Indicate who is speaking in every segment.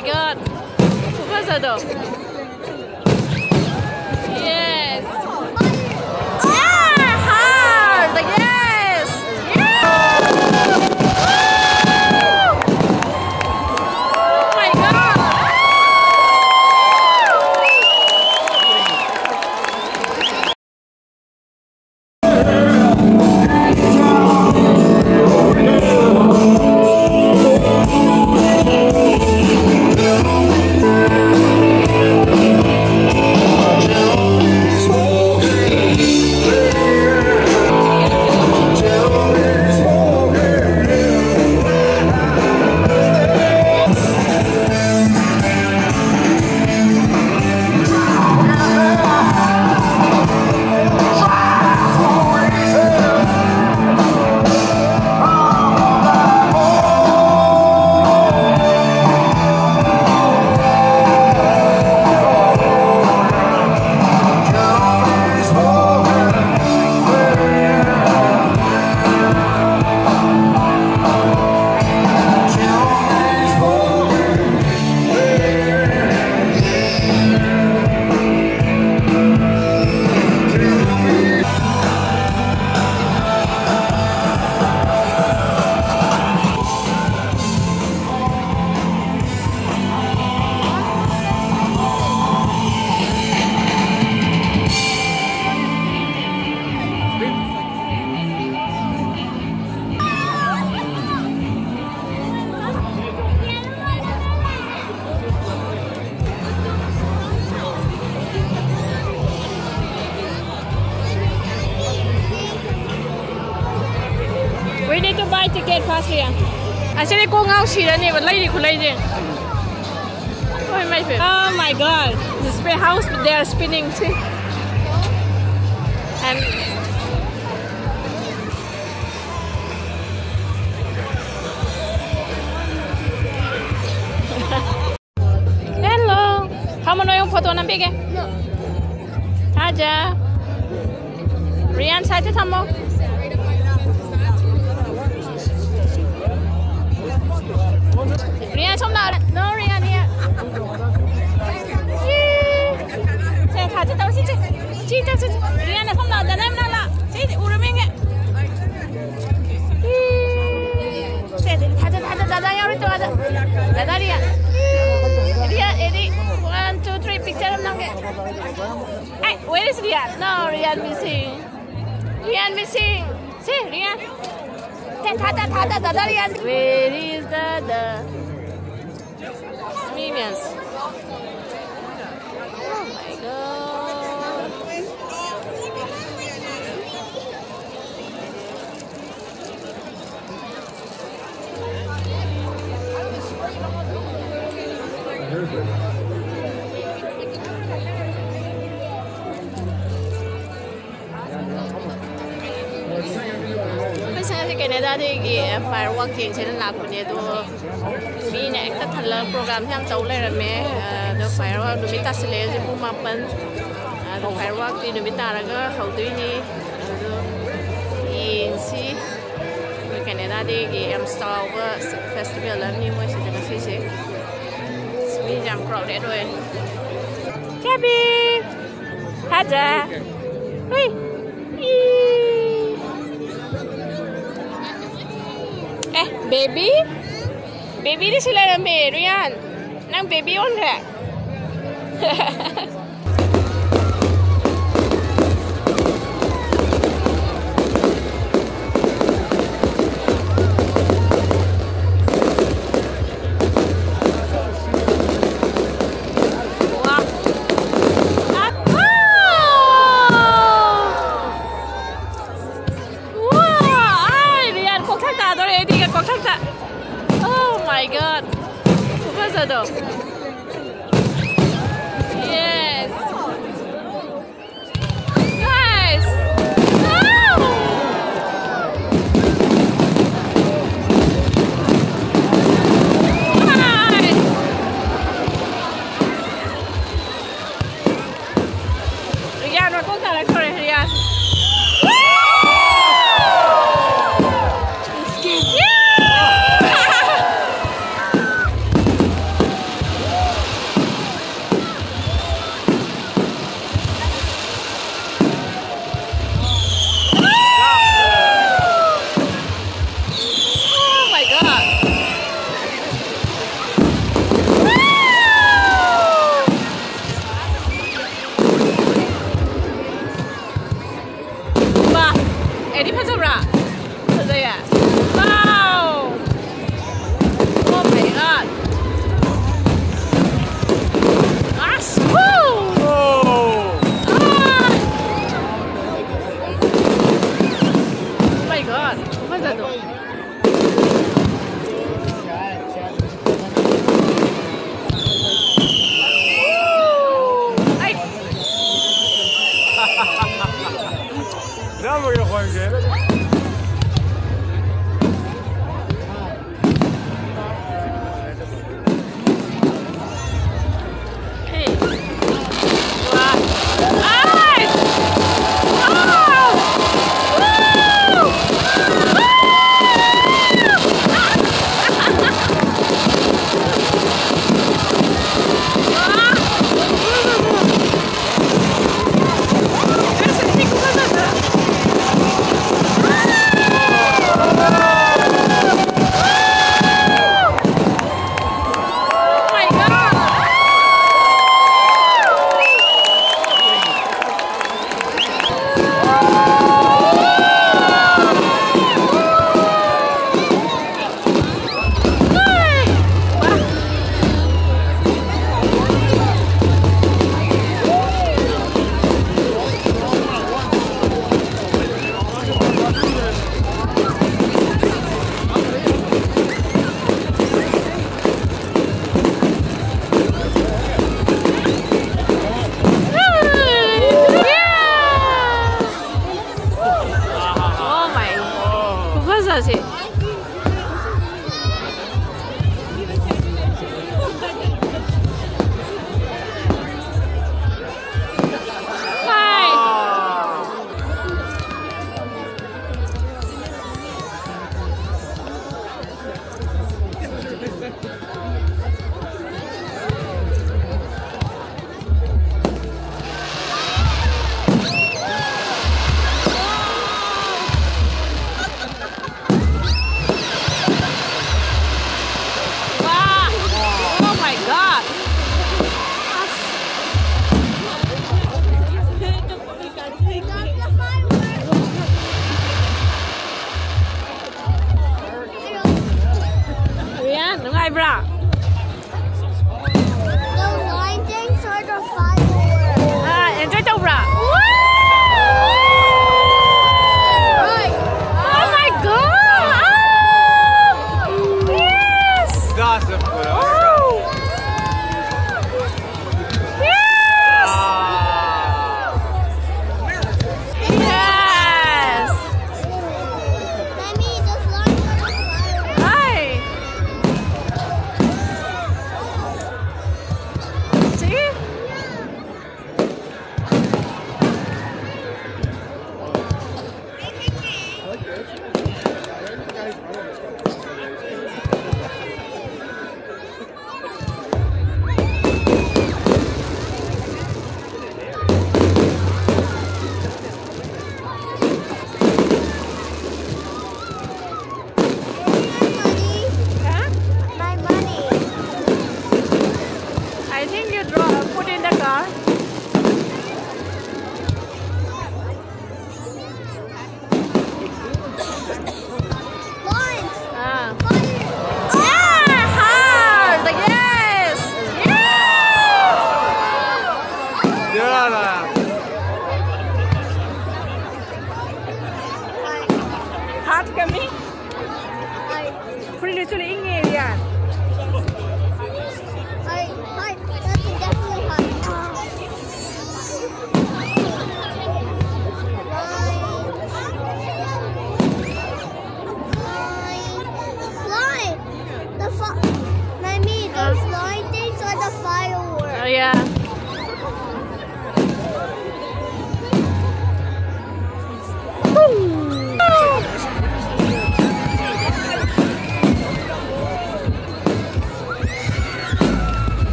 Speaker 1: my god. Super though. Yes. Yeah, hard. Yes. Yeah. Oh my god. We need to buy ticket fast here. Actually, go out here and even lady could lady. Oh my god. The spin house they are spinning too. And hello. Kamu mau yang foto nampak ke? No. Aja. Rian saja sama. Rian xong nào? No, Rian here. Chị thả chị tao chị tao Rian là xong nào? Đàn em nào là? Chị uống mình cái. Chị thả nhau đi tôi ada. Ada Rian. Rian, Eddie. 1, 2, 3 picture em nang cái. Hey, where is Rian? No, Rian missing. Rian missing. See, Rian. Dada Rian. Where is Dada? Minions. Oh my god. Canada thì firework thì sẽ là của nhà tôi vì này tất thật là program tham tấu lên là mẹ được firework được biết ta sẽ lấy cho bùm mappan được firework thì được biết ta là cái hậu tuy ni thì si Canada thì em start với festival là như mới sẽ được vì jam crowd đấy rồi Gabi ada hui baby đi sila na me Rian nang baby on ra Oh my god. Super though. Yes. Nice. Oh. Nice. Rian, what was that for Rian? Eddie Pasabra. Wow! Oh my god! Woo! Oh my god! What's that?
Speaker 2: Não, vou jogar com ele.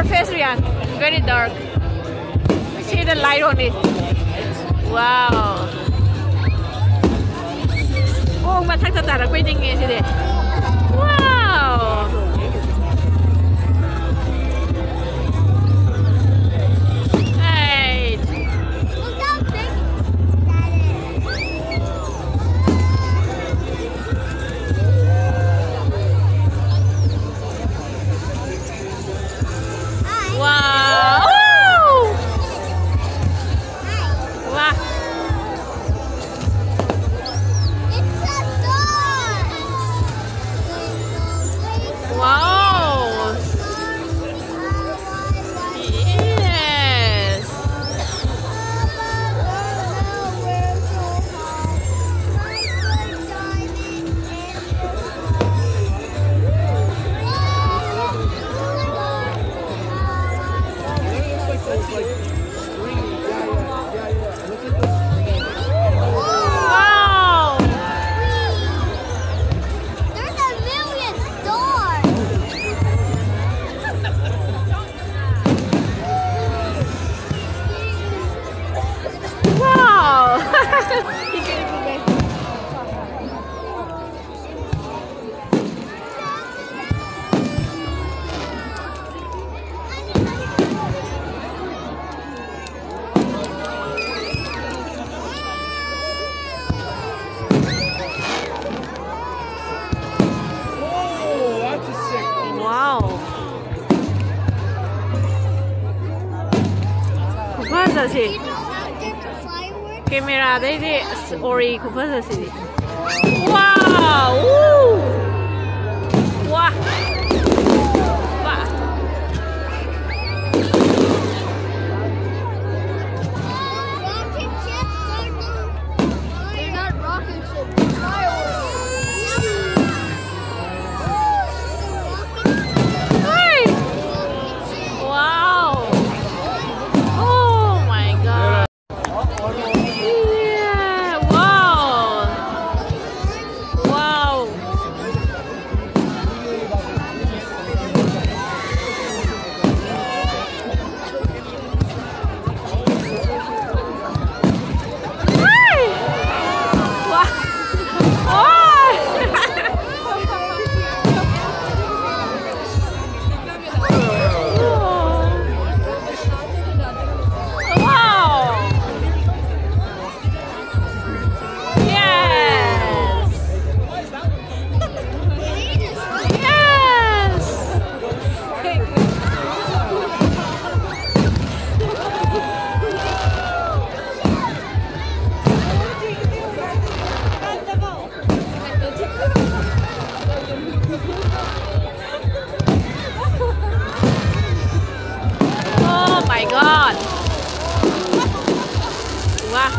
Speaker 1: your face, Rian. Very dark. See the light on it. Wow. Oh, mà thằng ta là quay đi nghe thế đấy. Wow. Hey.
Speaker 3: Look how big that is.
Speaker 1: Wow. Wow.
Speaker 3: It's a star.
Speaker 1: Wow. Yes. Wow.
Speaker 3: There's a million stars.
Speaker 1: Wow.
Speaker 2: Oh, that's a sick one.
Speaker 1: Wow. Kupasa si.
Speaker 3: You know how there's fireworks?
Speaker 1: Camera đấy đi. Ori kupasa si. Wow. Woo. Wow. Wow.
Speaker 3: Rocket ships are they're not rocket ships, they're fireworks.
Speaker 1: Hey. Wow. Oh my God. Yeah. Wow. Wow. Hey. Wow. Wow. Yes. Yes. Oh my God. Wow.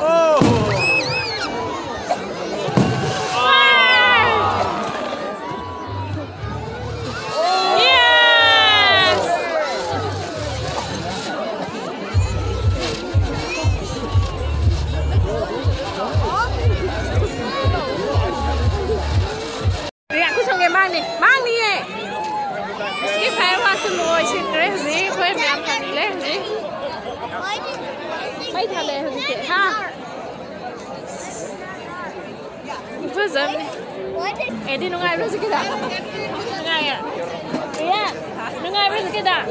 Speaker 2: Oh!
Speaker 1: Yes. Rian cứ xong cái mang đi cái phải qua từ ngồi xin cái gì quên mẹ ăn thằng lấy gì mấy thằng lấy gì kệ ha vừa giờ em đi nung ai rồi cái đó nung ai à Rian nung ai rồi cái đó